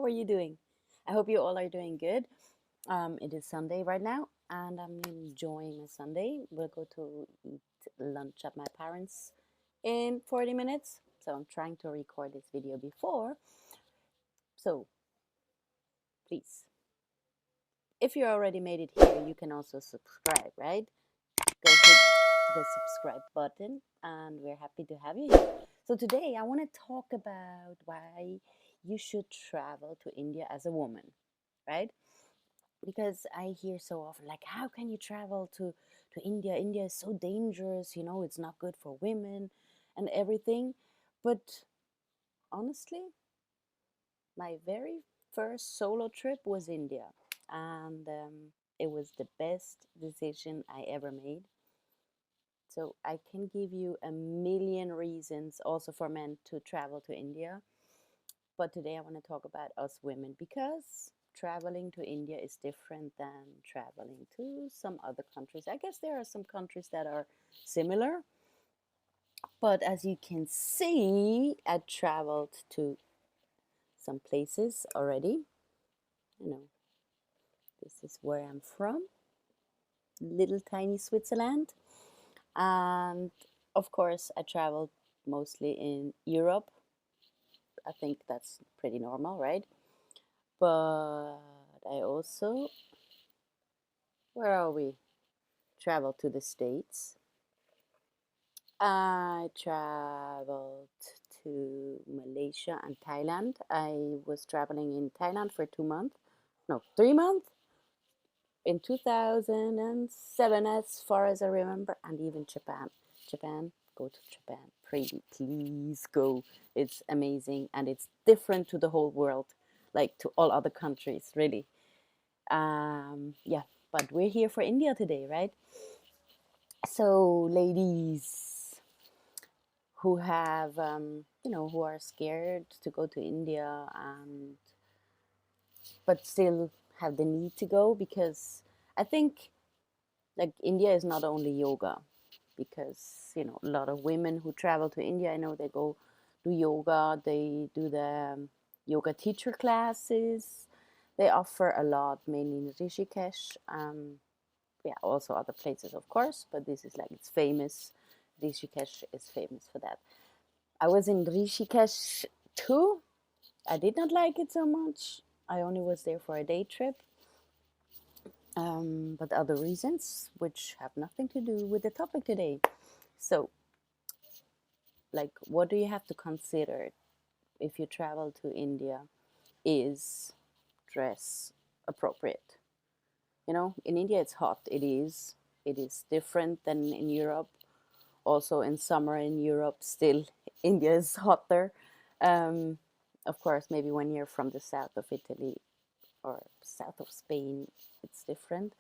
How are you doing? I hope you all are doing good. It is Sunday right now, and I'm enjoying my Sunday. We'll go to eat lunch at my parents' in 40 minutes. So I'm trying to record this video before. So please, if you already made it here, you can also subscribe, right? Go hit the subscribe button, and we're happy to have you here. So today I want to talk about why you should travel to India as a woman, right? Because I hear so often, like, how can you travel to India? India is so dangerous, it's not good for women and everything. But honestly, my very first solo trip was India, and it was the best decision I ever made. So I can give you a million reasons also for men to travel to India. But today I want to talk about us women because traveling to India is different than traveling to some other countries. I guess there are some countries that are similar, but as you can see, I traveled to some places already. This is where I'm from, little tiny Switzerland. And of course, I traveled mostly in Europe. I think that's pretty normal, right? But I also, where are we? Traveled to the States. I traveled to Malaysia and Thailand. I was traveling in Thailand for 2 months, no, 3 months in 2007, as far as I remember, and even Japan. Japan, go to Japan. Please go. It's amazing and it's different to the whole world, like to all other countries, really. Yeah, but we're here for India today, right? So, ladies who have, who are scared to go to India and but still have the need to go, because I think like India is not only yoga, because a lot of women who travel to India, I know they go do yoga, they do the yoga teacher classes. They offer a lot, mainly in Rishikesh. Yeah, also other places, of course, but this is like, it's famous. Rishikesh is famous for that. I was in Rishikesh too. I did not like it so much. I only was there for a day trip, but other reasons which have nothing to do with the topic today. So, like, what do you have to consider if you travel to India is dress appropriate. In India it's hot. It is different than in Europe. Also in summer in Europe, still India is hotter. Um, of course, maybe when you're from the south of Italy or south of Spain, it's different.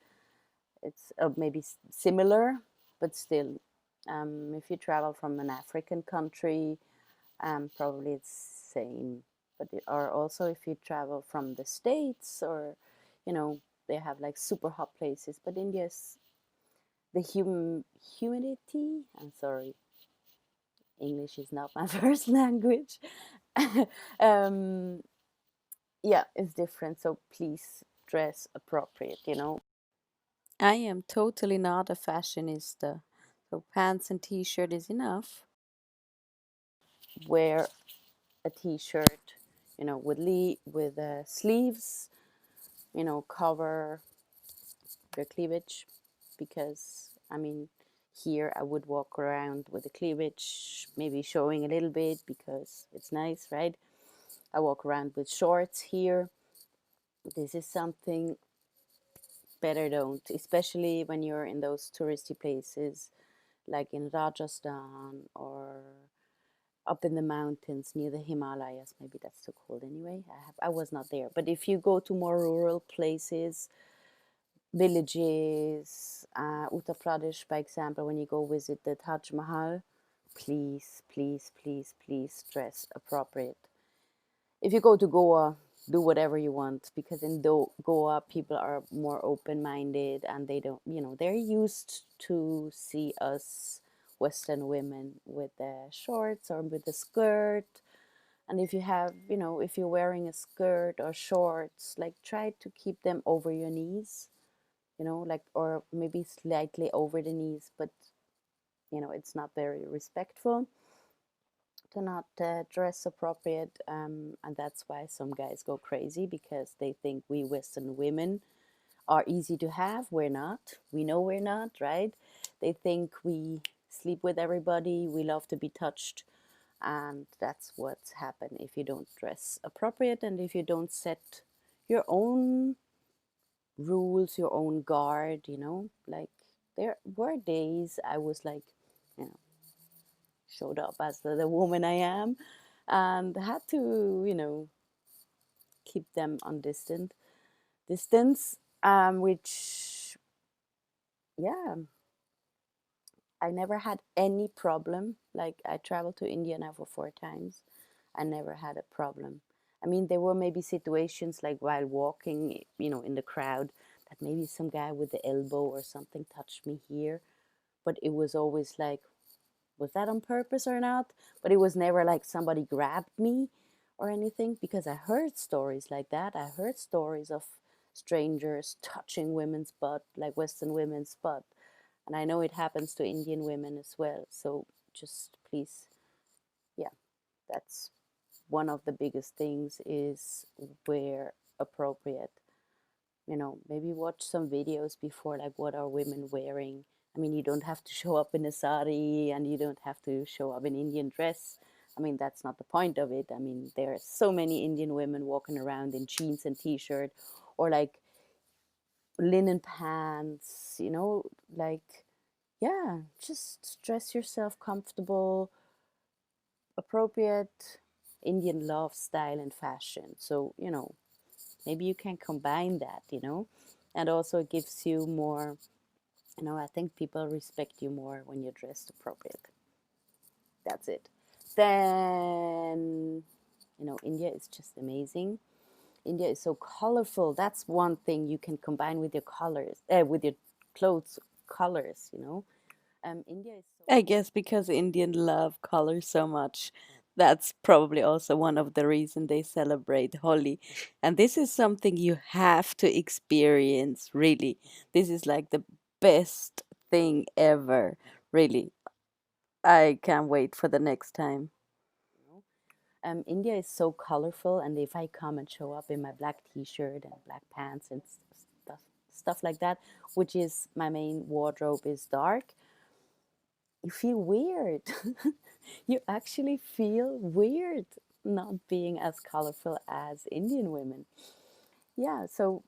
It's maybe similar, but still, if you travel from an African country, probably it's same. But or also if you travel from the States, or they have like super hot places. But India's the humidity. I'm sorry, English is not my first language. um, yeah, it's different. So please dress appropriate. I am totally not a fashionista. So pants and t-shirt is enough. Wear a t-shirt, with sleeves, cover the cleavage, because here I would walk around with the cleavage maybe showing a little bit because it's nice, right? I walk around with shorts here. This is something better don't, especially when you're in those touristy places like in Rajasthan or up in the mountains near the Himalayas. Maybe that's too cold anyway. I was not there. But if you go to more rural places, villages, Uttar Pradesh, by example, when you go visit the Taj Mahal, please, please, please, please dress appropriate. If you go to Goa, do whatever you want, because in Goa people are more open-minded, and they don't, they're used to see us Western women with the shorts or with the skirt, And if you have, if you're wearing a skirt or shorts, like try to keep them over your knees, like, or maybe slightly over the knees, but it's not very respectful to not dress appropriate. And that's why some guys go crazy, because they think we Western women are easy to have. We're not. We know we're not, right? They think we sleep with everybody, we love to be touched. And that's what's happened if you don't dress appropriate, and if you don't set your own rules, your own guard, like there were days I was like, you know, showed up as the woman I am, and had to, keep them on distance, which, yeah, I never had any problem. Like, I traveled to India now for 4 times. I never had a problem. I mean, there were maybe situations like while walking, in the crowd, that maybe some guy with the elbow or something touched me here. But it was always like, was that on purpose or not? But it was never like somebody grabbed me or anything, because I heard stories like that. I heard stories of strangers touching women's butt, like Western women's butt. And I know it happens to Indian women as well. So just please, yeah, that's one of the biggest things, is wear appropriate. Maybe watch some videos before, like what are women wearing. I mean, you don't have to show up in a sari, and you don't have to show up in Indian dress. I mean, that's not the point of it. I mean, there are so many Indian women walking around in jeans and t-shirt, or like linen pants, like, yeah, just dress yourself comfortable, appropriate Indian love, style, and fashion. So, maybe you can combine that, and also it gives you more, I think people respect you more when you're dressed appropriate. That's it. Then, India is just amazing. India is so colorful. That's one thing you can combine with your colors, with your clothes colors, India is so. I guess because Indian love color so much, that's probably also one of the reason they celebrate Holi. And this is something you have to experience, really. This is like the best thing ever, really. I can't wait for the next time. India is so colorful, and if I come and show up in my black T-shirt and black pants and stuff like that, which is my main wardrobe is dark, you feel weird. You actually feel weird not being as colorful as Indian women. Yeah, so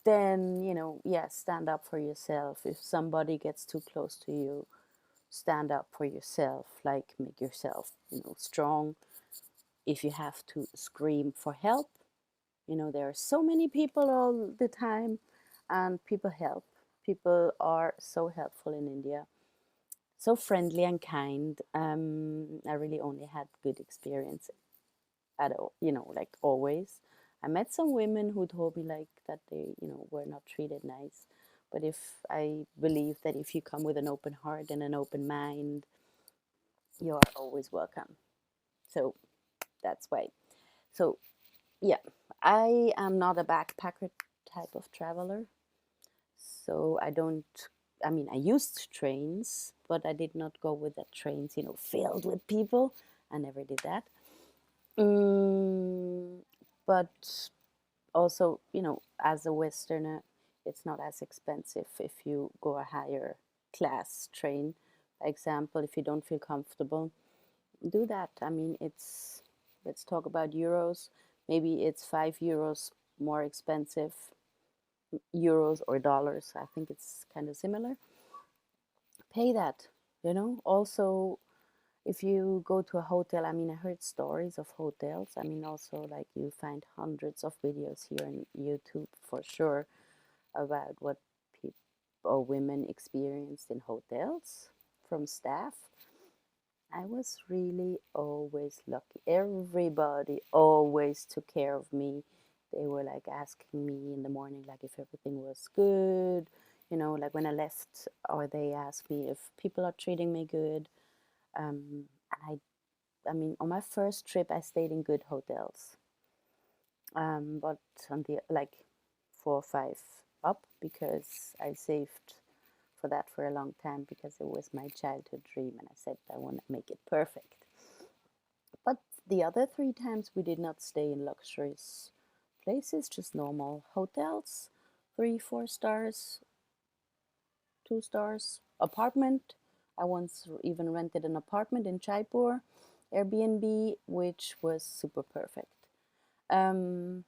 then, yeah, stand up for yourself. If somebody gets too close to you, stand up for yourself, like make yourself, strong. If you have to scream for help, there are so many people all the time, and people help. People are so helpful in India, so friendly and kind. I really only had good experience at all, like always. I met some women who told me like that they, were not treated nice. But if I believe that if you come with an open heart and an open mind, you are always welcome. So that's why. So yeah, I am not a backpacker type of traveler. So I don't, I mean, I used trains, but I did not go with the trains, filled with people. I never did that. Mm, but also, as a Westerner, it's not as expensive if you go a higher class train. For example, if you don't feel comfortable, do that. I mean, let's talk about euros. Maybe it's 5 euros more expensive, euros or dollars. I think it's kind of similar. Pay that, Also, if you go to a hotel, I mean, I heard stories of hotels. I mean, also, like, you find hundreds of videos here on YouTube for sure about what people or women experienced in hotels from staff. I was really always lucky. Everybody always took care of me. They were like asking me in the morning, like if everything was good, like when I left, or they asked me if people are treating me good. And I mean, on my first trip, I stayed in good hotels, but on the like 4 or 5 up, because I saved for that for a long time, because it was my childhood dream, and I said I want to make it perfect. But the other 3 times we did not stay in luxurious places, just normal hotels, 3, 4 stars, 2 stars, apartment. I once even rented an apartment in Jaipur, Airbnb, which was super perfect. Um,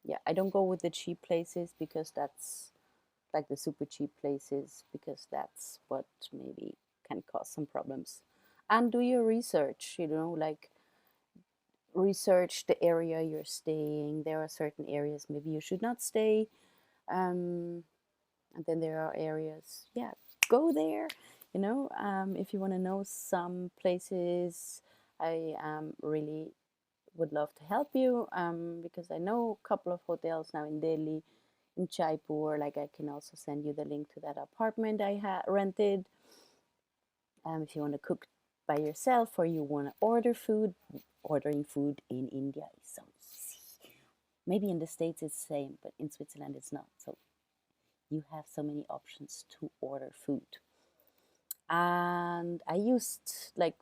yeah, I don't go with the cheap places, because that's like the super cheap places, because that's what maybe can cause some problems. And do your research, like research the area you're staying. There are certain areas maybe you should not stay. And then there are areas, yeah, go there. If you want to know some places, I really would love to help you, because I know a couple of hotels now in Delhi, in Jaipur. Like, I can also send you the link to that apartment I rented. If you want to cook by yourself, or you want to order food, ordering food in India is so easy. Maybe in the States it's the same, but in Switzerland it's not. So you have so many options to order food. And I used, like,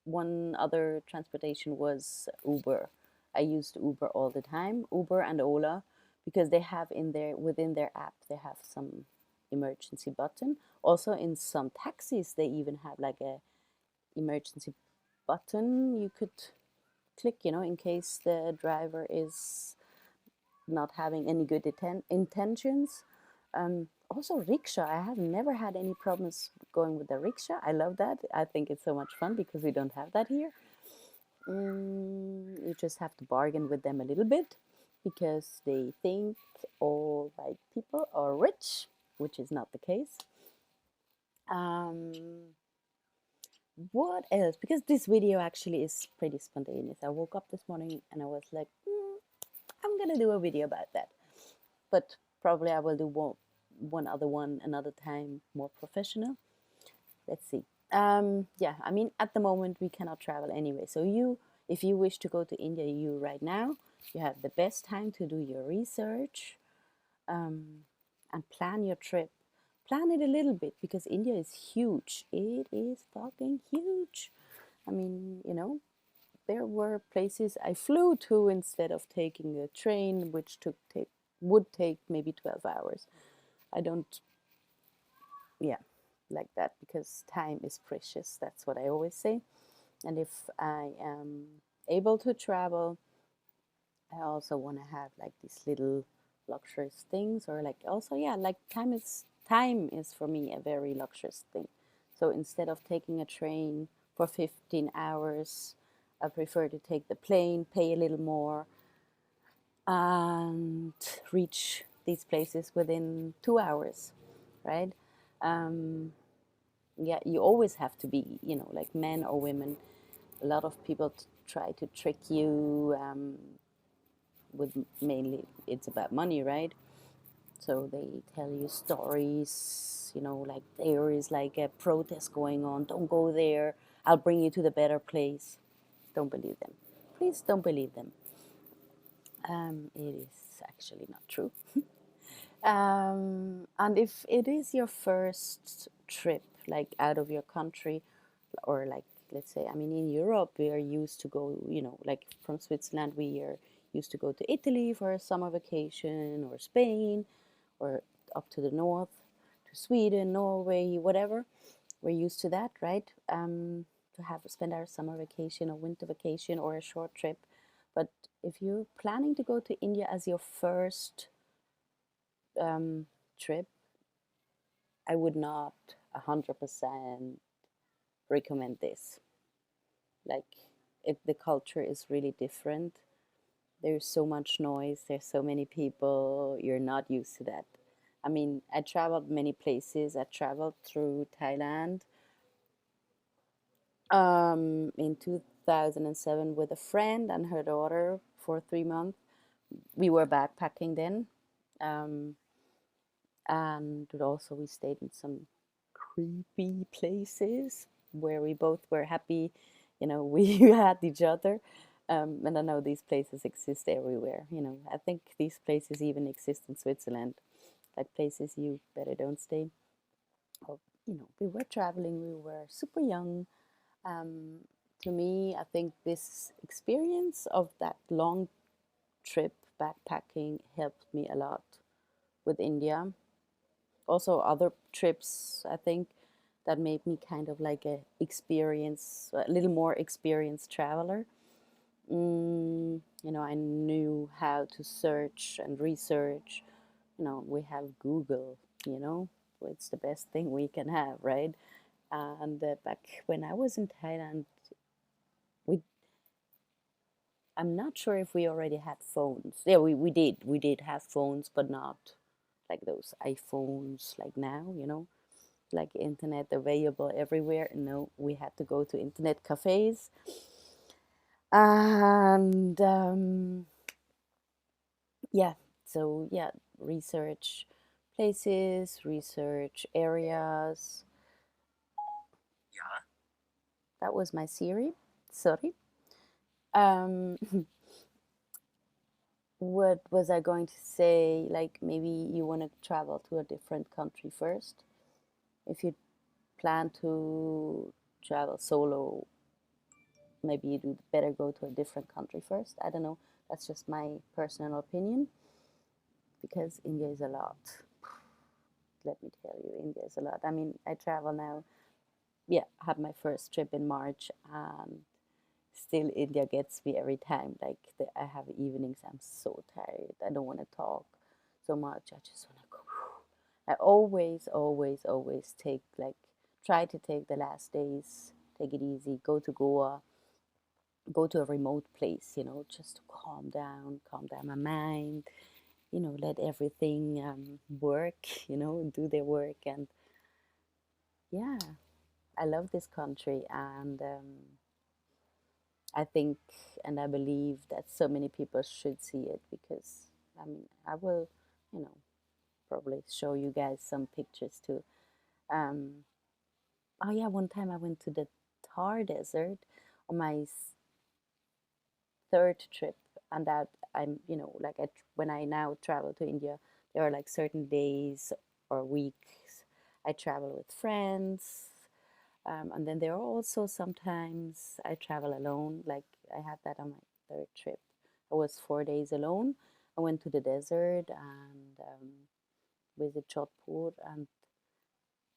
one other transportation was Uber. I used Uber all the time, Uber and Ola, because they have within their app, they have some emergency button. Also, in some taxis, they even have like a emergency button you could click, in case the driver is not having any good intentions. Also, rickshaw. I have never had any problems going with the rickshaw. I love that. I think it's so much fun, because we don't have that here. You just have to bargain with them a little bit, because they think all white people are rich, which is not the case. Um, what else? Because this video actually is pretty spontaneous. I woke up this morning and I was like, I'm gonna do a video about that. But probably I will do one other one another time, more professional. Let's see. Yeah, I mean, at the moment we cannot travel anyway. So if you wish to go to India, right now, you have the best time to do your research, and plan your trip. Plan it a little bit, because India is huge. It is fucking huge. I mean, there were places I flew to instead of taking a train, which would take maybe 12 hours. I don't, yeah, like that, because time is precious. That's what I always say. And if I am able to travel, I also want to have like these little luxurious things, or like, also, yeah, like time is for me a very luxurious thing. So instead of taking a train for 15 hours, I prefer to take the plane, pay a little more, and reach these places within 2 hours, right? Yeah, you always have to be, like, men or women. A lot of people try to trick you, with, mainly it's about money, right? So they tell you stories, like, there is like a protest going on, don't go there, I'll bring you to the better place. Don't believe them. Please don't believe them. It is actually not true. And if it is your first trip, like, out of your country, or like, let's say, I mean, in Europe, we are used to go, like, from Switzerland, we are used to go to Italy for a summer vacation, or Spain, or up to the north, to Sweden, Norway, whatever. We're used to that, right? To have spend our summer vacation or winter vacation or a short trip. But if you're planning to go to India as your first trip, I would not 100% recommend this. Like, the culture is really different. There's so much noise, there's so many people, you're not used to that. I mean, I traveled many places. I traveled through Thailand in 2007 with a friend and her daughter for 3 months. We were backpacking then. Um, and also we stayed in some creepy places where we both were happy, we had each other. And I know these places exist everywhere. I think these places even exist in Switzerland, like places you better don't stay. Or, we were traveling, we were super young. Um, to me, I think this experience of that long trip backpacking helped me a lot with India. Also, other trips, I think, that made me kind of like a little more experienced traveler. I knew how to search and research. We have Google, you know, it's the best thing we can have, right? And back when I was in Thailand, we I'm not sure if we already had phones. Yeah, we did. We did have phones, but not like those iPhones like now, like internet available everywhere. No, we had to go to internet cafes and yeah, so yeah, research places, research areas. That was my Siri. Sorry. Um, what was I going to say? Like maybe you want to travel to a different country first. If you plan to travel solo, maybe you do better go to a different country first. I don't know. That's just my personal opinion because India is a lot. Let me tell you, India is a lot. I mean, I travel now. Yeah, I had my first trip in March, and still India gets me every time. Like I have evenings, I'm so tired. I don't want to talk so much. I just want to go. I always, always, always try to take the last days, take it easy, go to Goa, go to a remote place, just to calm down my mind, let everything work, do their work. And yeah, I love this country. And I think and I believe that so many people should see it because, I mean, I will, you know, probably show you guys some pictures too. Um, oh, yeah, one time I went to the Thar Desert on my third trip, and that like when I now travel to India, there are like certain days or weeks I travel with friends, and then there are also sometimes I travel alone. Like I had that on my third trip. I was 4 days alone. I went to the desert and visit Jodhpur, and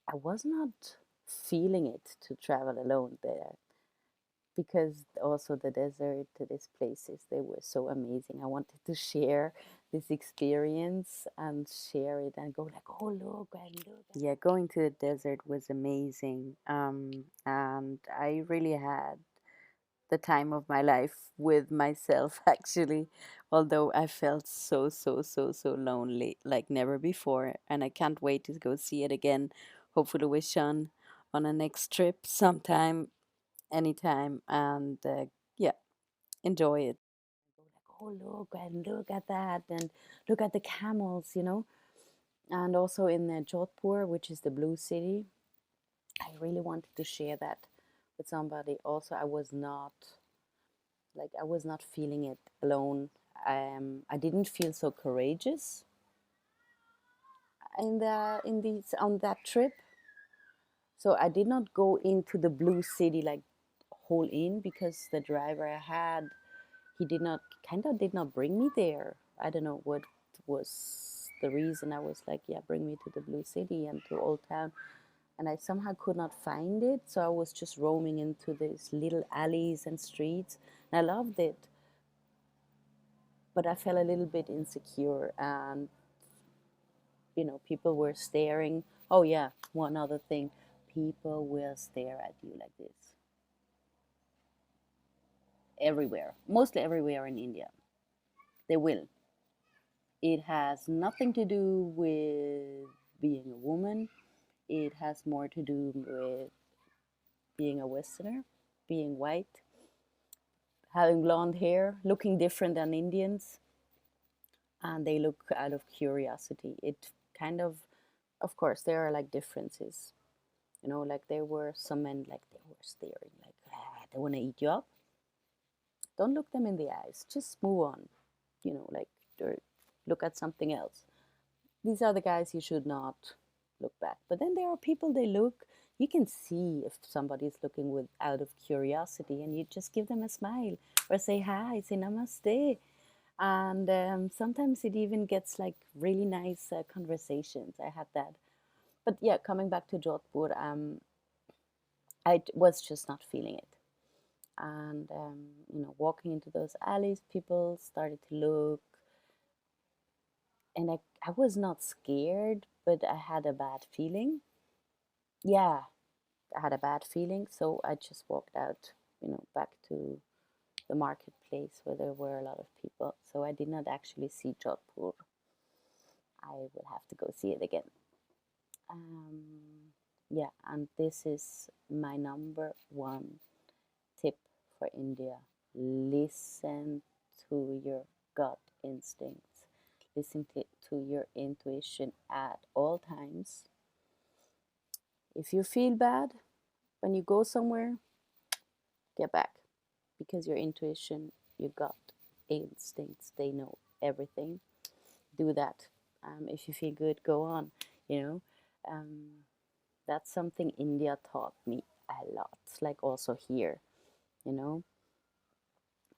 I was not feeling it to travel alone there because also the desert, these places, they were so amazing. I wanted to share this experience and share it and go like, oh look and look. Yeah, going to the desert was amazing, and I really had the time of my life with myself actually, although I felt so so so so lonely like never before, and I can't wait to go see it again, hopefully with Sean on a next trip sometime, anytime. And yeah, enjoy it. Go like, oh look and look at that, and look at the camels, and also in Jodhpur, which is the blue city. I really wanted to share that with somebody. Also, I was not feeling it alone. I didn't feel so courageous in these on that trip. So I did not go into the blue city like whole in because the driver I had, he did not kind of did not bring me there. I don't know what was the reason. I was like, yeah, bring me to the blue city and to Old Town, and I somehow could not find it. So I was just roaming into these little alleys and streets, and I loved it. But I felt a little bit insecure, and people were staring. Oh yeah, one other thing, people will stare at you like this everywhere, mostly everywhere in India. They will. It has nothing to do with being a woman. It has more to do with being a Westerner, being white, having blonde hair, looking different than Indians, and they look out of curiosity. It kind of course, there are like differences. Like there were some men like they were staring like they want to eat you up, don't look them in the eyes. Just move on, like, or look at something else. These are the guys you should not look back. But then there are people, you can see if somebody's looking with out of curiosity, and you just give them a smile or say hi, say namaste. And sometimes it even gets like really nice conversations. I had that. But yeah, coming back to Jodhpur, I was just not feeling it. And walking into those alleys, people started to look, and I was not scared, but I had a bad feeling. Yeah, I had a bad feeling, so I just walked out, back to the marketplace where there were a lot of people. So I did not actually see Jodhpur. I will have to go see it again. Yeah, and this is my number one tip for India. Listen to your gut instincts. Listen to your intuition at all times. If you feel bad when you go somewhere, get back, because your intuition, your gut instincts, they know everything. Do that. If you feel good, go on. That's something India taught me a lot. Like also here, you know,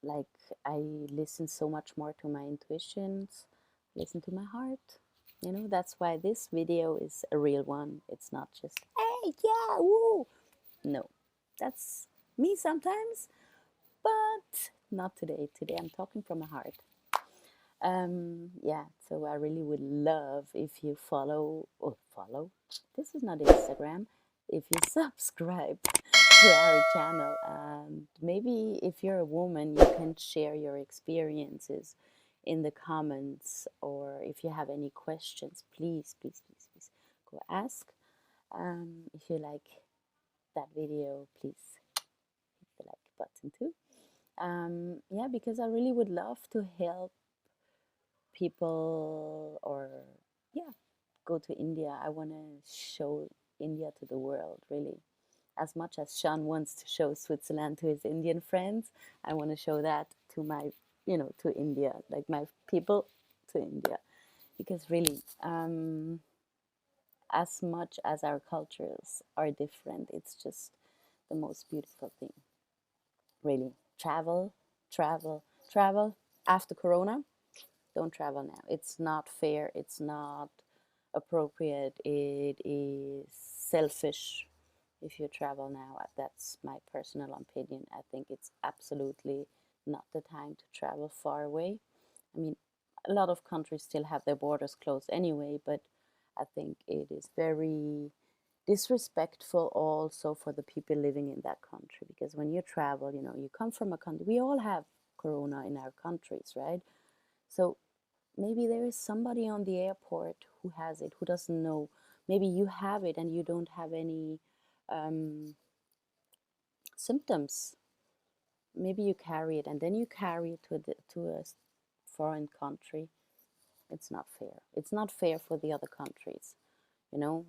like I listen so much more to my intuitions, listen to my heart. That's why this video is a real one. It's not just, hey, yeah, woo. No, that's me sometimes, but not today. Today I'm talking from my heart. Yeah, so I really would love if you follow. This is not Instagram. If you subscribe to our channel, and maybe if you're a woman, you can share your experiences in the comments, or if you have any questions, please, please, please, please go ask. If you like that video, please hit the like button too. Yeah, because I really would love to help people, or yeah, go to India. I want to show India to the world, really. As much as Sean wants to show Switzerland to his Indian friends, I want to show that to my, to India, like my people to India. Because really, as much as our cultures are different, it's just the most beautiful thing. Really, travel, travel, travel. After Corona, don't travel now. It's not fair. It's not appropriate. It is selfish if you travel now. That's my personal opinion. I think it's absolutely not the time to travel far away. I mean, a lot of countries still have their borders closed anyway, but I think it is very disrespectful also for the people living in that country, because when you travel, you come from a country, we all have corona in our countries, right? So maybe there is somebody on the airport who has it, who doesn't know. Maybe you have it and you don't have any symptoms. Maybe you carry it and then you carry it to a foreign country. It's not fair. It's not fair for the other countries.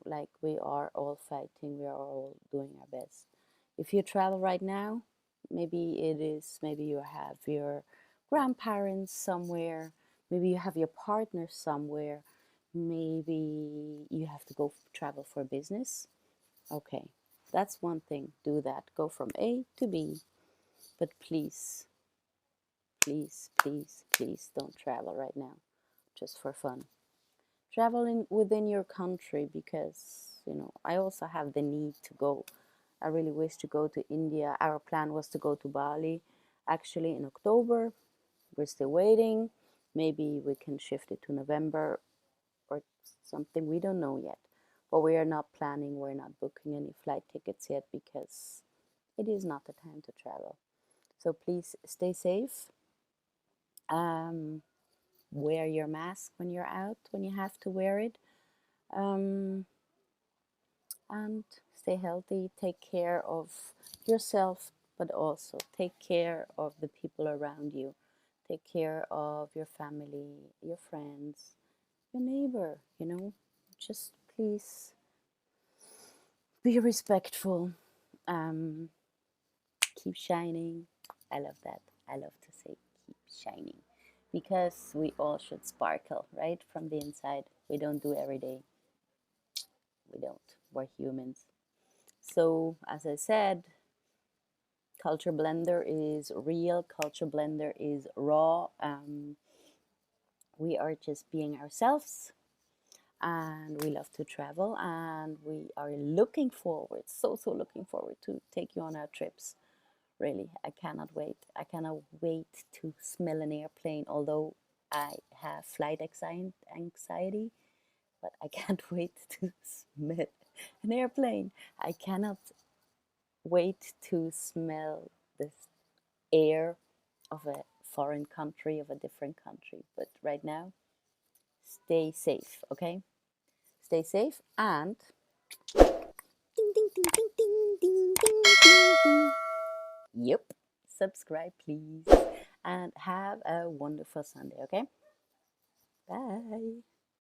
Like we are all fighting, we are all doing our best. If you travel right now, maybe you have your grandparents somewhere, maybe you have your partner somewhere, maybe you have to go travel for business. Okay, that's one thing. Do that. Go from A to B. But please, please, please, please don't travel right now just for fun. Traveling within your country, because I also have the need to go. I really wish to go to India. Our plan was to go to Bali actually in October. We're still waiting. Maybe we can shift it to November or something. We don't know yet. But we are not planning, we're not booking any flight tickets yet, because it is not the time to travel. So please stay safe. Wear your mask when you're out, when you have to wear it. And stay healthy. Take care of yourself, but also take care of the people around you. Take care of your family, your friends, your neighbor. Just please be respectful. Keep shining. I love that. I love to say keep shining because we all should sparkle, right? From the inside. We don't do every day. We don't. We're humans. So, as I said, Culture Blender is real. Culture Blender is raw. We are just being ourselves, and we love to travel, and we are looking forward, so looking forward to take you on our trips. Really, I cannot wait. I cannot wait to smell an airplane, although I have flight anxiety, but I can't wait to smell an airplane. I cannot wait to smell this air of a foreign country, of a different country. But right now, stay safe, okay? Stay safe and ding ding ding ding ding ding ding ding ding. Yep, subscribe please, and have a wonderful Sunday, okay? Bye.